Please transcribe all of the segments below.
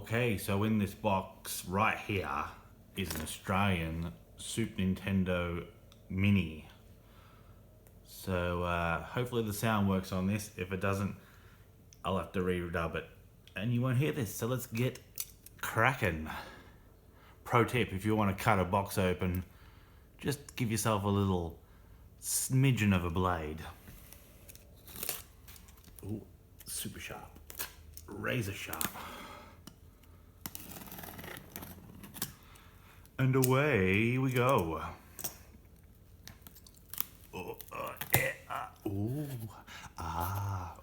Okay, so in this box right here is an Australian Super Nintendo Mini. So hopefully the sound works on this. If it doesn't, I'll have to re-dub it. And you won't hear this, so let's get cracking. Pro tip, if you want to cut a box open, just give yourself a little smidgen of a blade. Ooh, super sharp. Razor sharp. And away we go. Oh,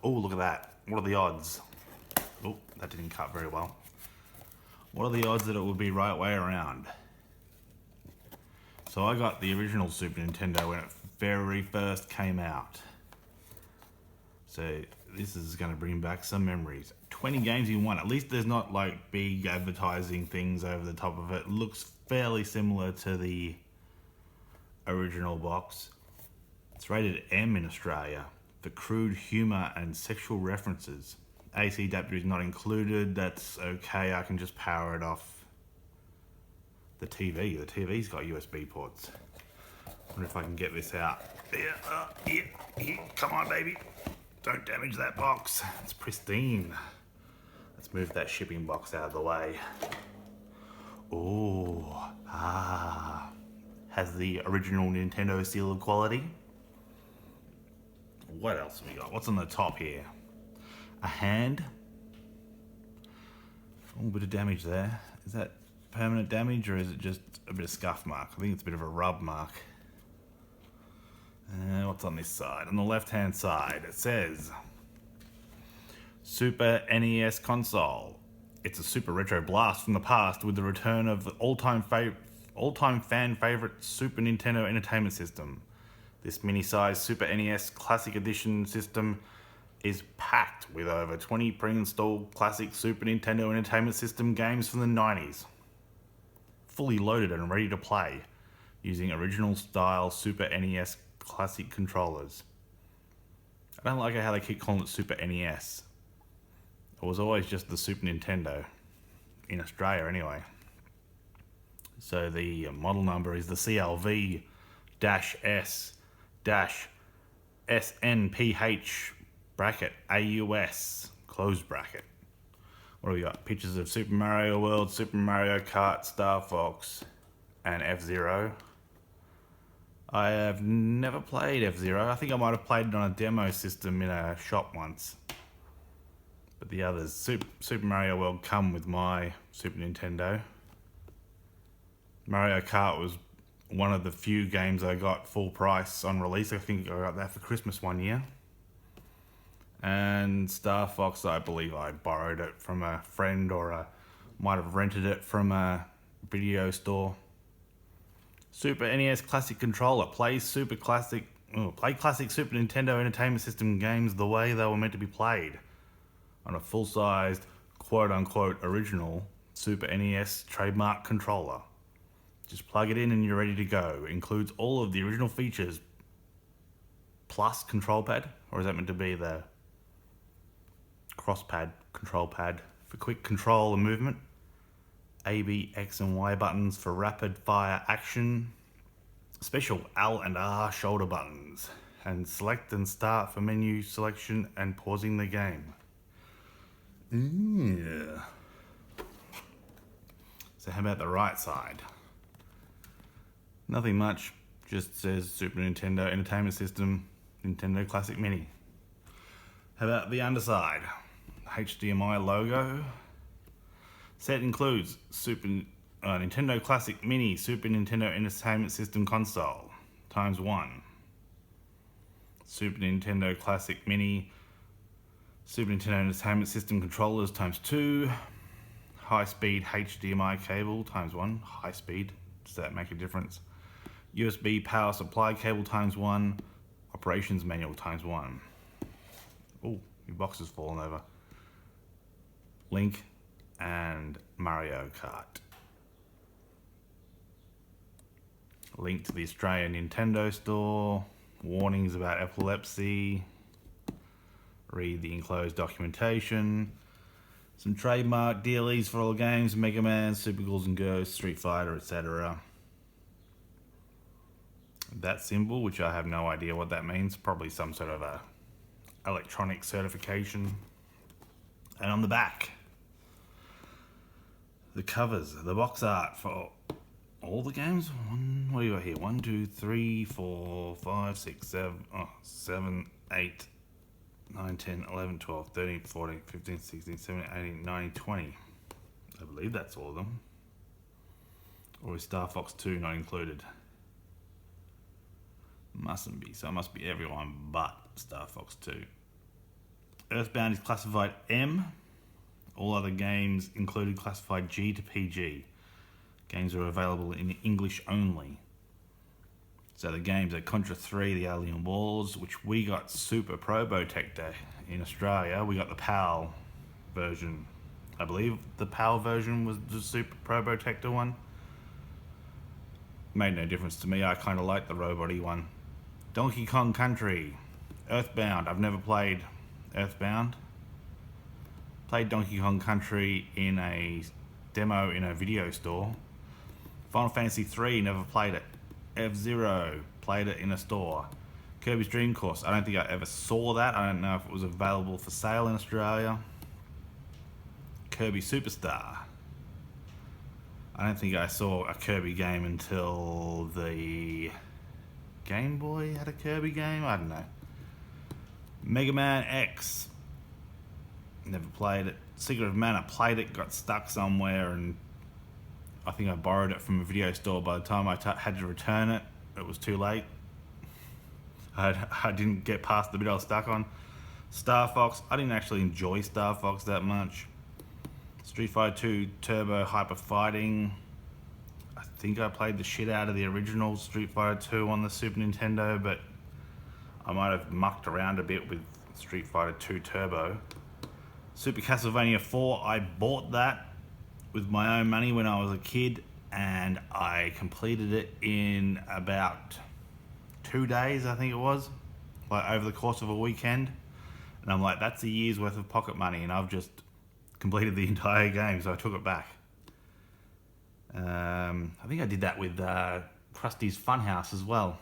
look at that. What are the odds? Oh, that didn't cut very well. What are the odds that it would be right way around? So I got the original Super Nintendo when it very first came out. So this is going to bring back some memories. 20 games in one. At least there's not like big advertising things over the top of it. Looks fairly similar to the original box. It's rated M in Australia for crude humour and sexual references. AC adapter is not included. That's okay. I can just power it off the TV. The TV's got USB ports. Wonder if I can get this out. Here. Come on, baby. Don't damage that box. It's pristine. Let's move that shipping box out of the way. Has the original Nintendo seal of quality. What else have we got? What's on the top here? A hand. Oh, a bit of damage there. Is that permanent damage or is it just a bit of scuff mark? I think it's a bit of a rub mark. What's on this side? On the left-hand side, it says Super NES console. It's a super retro blast from the past with the return of the all-time fan favorite Super Nintendo Entertainment System. This mini-sized Super NES Classic Edition system is packed with over 20 pre-installed classic Super Nintendo Entertainment System games from the 90s. Fully loaded and ready to play using original style Super NES Classic controllers. I don't like how they keep calling it Super NES. It was always just the Super Nintendo, in Australia anyway. So the model number is the CLV-S-SNPH bracket AUS closed bracket. What do we got? Pictures of Super Mario World, Super Mario Kart, Star Fox, and F-Zero. I have never played F-Zero. I think I might have played it on a demo system in a shop once. But the others, Super Mario World come with my Super Nintendo. Mario Kart was one of the few games I got full price on release. I think I got that for Christmas one year. And Star Fox, I believe I borrowed it from a friend or might have rented it from a video store. Super NES Classic controller play classic Super Nintendo Entertainment System games the way they were meant to be played on a full-sized, quote-unquote original Super NES trademark controller. Just plug it in and you're ready to go. Includes all of the original features plus control pad, or is that meant to be the cross pad, control pad for quick control and movement? A, B, X and Y buttons for rapid fire action, special L and R shoulder buttons, and select and start for menu selection and pausing the game. Yeah. So how about the right side? Nothing much, just says Super Nintendo Entertainment System, Nintendo Classic Mini. How about the underside? HDMI logo. Set includes Nintendo Classic Mini Super Nintendo Entertainment System console ×1. Super Nintendo Classic Mini Super Nintendo Entertainment System controllers ×2. High-speed HDMI cable ×1. High speed, does that make a difference? USB power supply cable ×1. Operations manual ×1. Oh, your box has fallen over. Link and Mario Kart. Link to the Australian Nintendo store. Warnings about epilepsy. Read the enclosed documentation. Some trademark dealies for all the games, Mega Man, Super Ghouls and Ghosts, Street Fighter, etc. That symbol, which I have no idea what that means, probably some sort of a electronic certification. And on the back, the covers, the box art for all the games. What do you got here? 1, 2, 3, 4, 5, 6, 7, 8, 9, 10, 11, 12, 13, 14, 15, 16, 17, 18, 19, 20. I believe that's all of them. Or is Star Fox 2 not included? Mustn't be, so it must be everyone but Star Fox 2. EarthBound is classified M. All other games included classified G to PG. Games are available in English only. So the games are Contra 3, the Alien Wars, which we got Super Probotector in Australia. We got the PAL version. I believe the PAL version was the Super Probotector one. Made no difference to me. I kind of liked the robot-y one. Donkey Kong Country. EarthBound. I've never played EarthBound. Played Donkey Kong Country in a demo in a video store. Final Fantasy III, never played it. F-Zero, played it in a store. Kirby's Dream Course, I don't think I ever saw that. I don't know if it was available for sale in Australia. Kirby Superstar. I don't think I saw a Kirby game until the Game Boy had a Kirby game? I don't know. Mega Man X. Never played it. Secret of Mana, played it, got stuck somewhere, and I think I borrowed it from a video store. By the time I had to return it, it was too late. I didn't get past the bit I was stuck on. Star Fox, I didn't actually enjoy Star Fox that much. Street Fighter 2 Turbo Hyper Fighting. I think I played the shit out of the original Street Fighter 2 on the Super Nintendo, but I might have mucked around a bit with Street Fighter 2 Turbo. Super Castlevania IV, I bought that with my own money when I was a kid, and I completed it in about 2 days, I think it was, like over the course of a weekend. And I'm like, that's a year's worth of pocket money, and I've just completed the entire game, so I took it back. I think I did that with Krusty's Funhouse as well.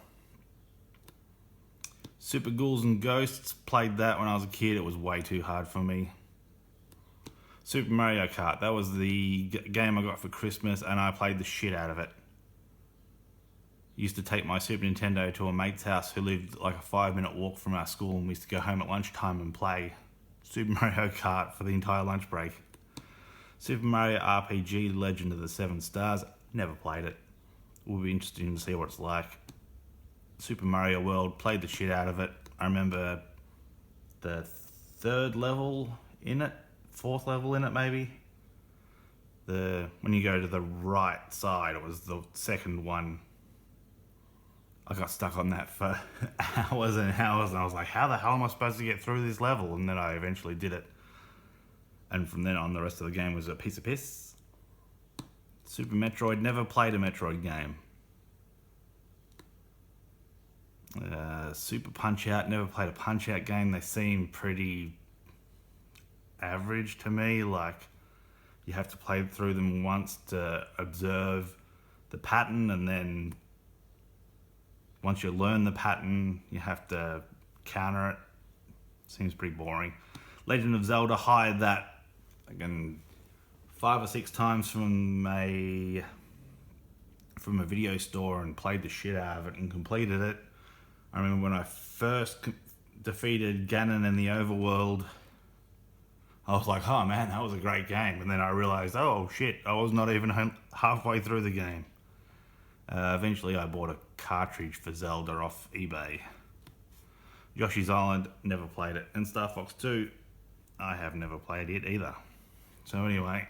Super Ghouls and Ghosts, played that when I was a kid. It was way too hard for me. Super Mario Kart, that was the game I got for Christmas, and I played the shit out of it. Used to take my Super Nintendo to a mate's house who lived like a 5-minute walk from our school, and we used to go home at lunchtime and play Super Mario Kart for the entire lunch break. Super Mario RPG Legend of the Seven Stars, never played it. Will be interesting to see what it's like. Super Mario World, played the shit out of it. I remember the 3rd level in it, 4th level in it maybe. When you go to the right side, it was the 2nd one. I got stuck on that for hours and hours, and I was like, how the hell am I supposed to get through this level? And then I eventually did it. And from then on, the rest of the game was a piece of piss. Super Metroid, never played a Metroid game. Super Punch-Out, never played a Punch-Out game. They seem pretty average to me. Like, you have to play through them once to observe the pattern, and then once you learn the pattern, you have to counter it. Seems pretty boring. Legend of Zelda, hired that again 5 or 6 times from a video store and played the shit out of it and completed it. I remember when I first defeated Ganon in the overworld, I was like, oh man, that was a great game. And then I realized, oh shit, I was not even halfway through the game. Eventually I bought a cartridge for Zelda off eBay. Yoshi's Island, never played it. And Star Fox 2, I have never played it either. So anyway,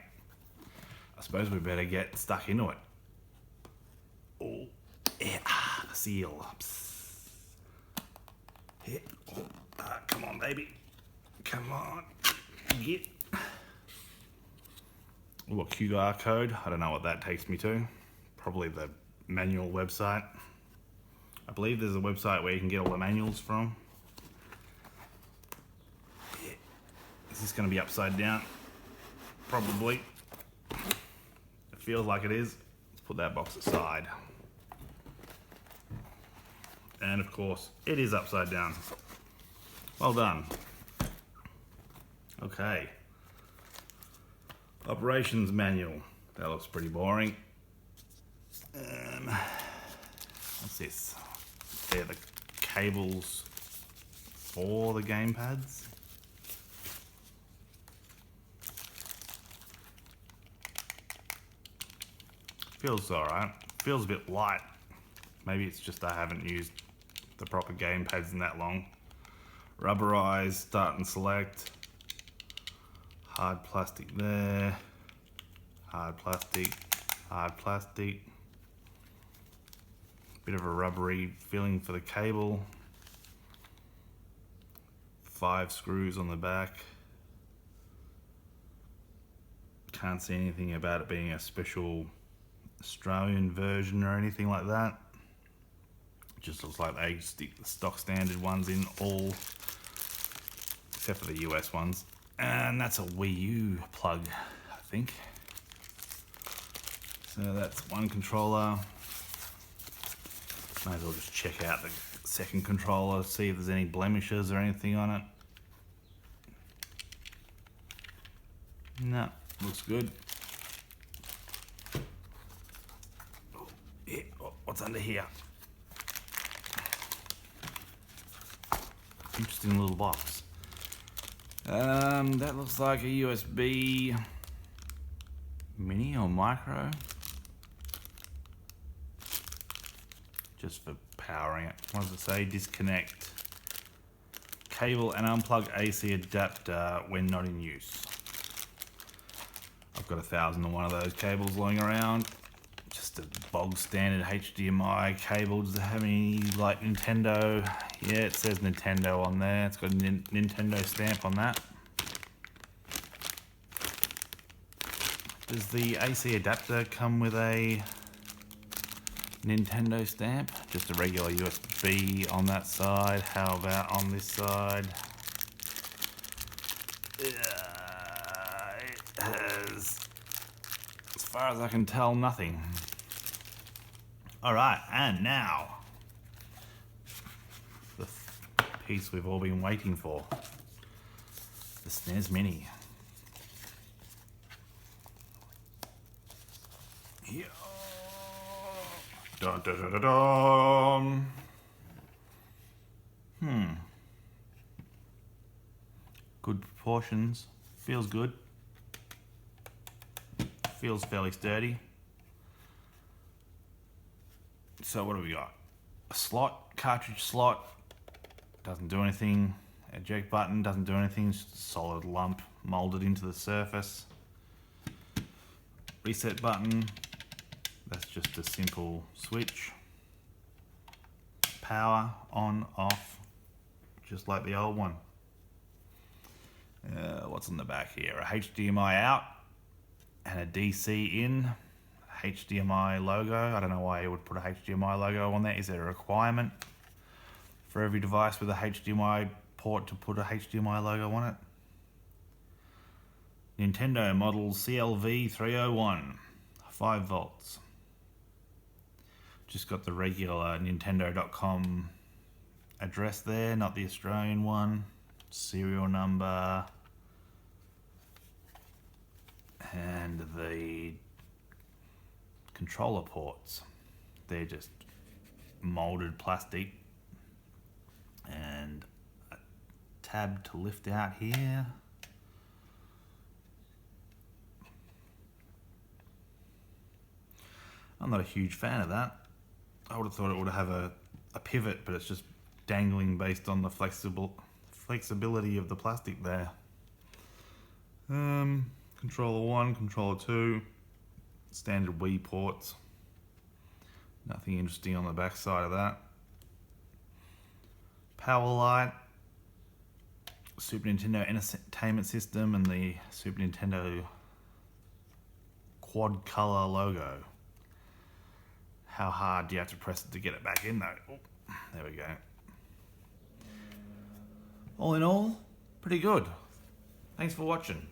I suppose we better get stuck into it. Oh, yeah, the seal. Yeah. Oh, come on, baby. Come on. Get. Oh, a QR code. I don't know what that takes me to. Probably the manual website. I believe there's a website where you can get all the manuals from. Yeah. Is this going to be upside down? probably. It feels like it is. Let's put that box aside. And of course, it is upside down. Well done. Okay. Operations manual. That looks pretty boring. What's this? They're the cables for the gamepads. Feels alright. Feels a bit light. Maybe it's just I haven't used the proper gamepads in that long. Rubberized, start and select. Hard plastic there. Hard plastic. Hard plastic. Bit of a rubbery feeling for the cable. 5 screws on the back. Can't see anything about it being a special Australian version or anything like that. Just looks like they stick the stock standard ones in all, except for the US ones. And that's a Wii U plug, I think. So that's one controller. Might as well just check out the second controller, see if there's any blemishes or anything on it. No, looks good. Oh, yeah. Oh, what's under here? Interesting little box. That looks like a USB mini or micro. Just for powering it. What does it say? Disconnect cable and unplug AC adapter when not in use. I've got 1,001 of those cables lying around. Just a bog standard HDMI cable. Does it have any like Nintendo? Yeah, it says Nintendo on there. It's got a Nintendo stamp on that. Does the AC adapter come with a Nintendo stamp? Just a regular USB on that side. How about on this side? It has, as far as I can tell, nothing. Alright, and now the piece we've all been waiting for. The SNES Mini. Yeah. Dun, dun, dun, dun, dun. Good proportions. Feels good. Feels fairly sturdy. So what do we got? A slot, cartridge slot. Doesn't do anything. Eject button doesn't do anything. Just a solid lump molded into the surface. Reset button. That's just a simple switch. Power on, off, just like the old one. What's on the back here? A HDMI out and a DC in. HDMI logo. I don't know why you would put a HDMI logo on there. Is there a requirement for every device with a HDMI port to put a HDMI logo on it? Nintendo model CLV301, 5 volts. Just got the regular Nintendo.com address there, not the Australian one. Serial number. And the controller ports. They're just molded plastic. And a tab to lift out here. I'm not a huge fan of that. I would have thought it would have a pivot, but it's just dangling based on the flexibility of the plastic there. Controller 1, controller 2, standard Wii ports. Nothing interesting on the back side of that. Power light, Super Nintendo Entertainment System, and the Super Nintendo quad color logo. How hard do you have to press it to get it back in though? Oh, there we go. All in all, pretty good. Thanks for watching.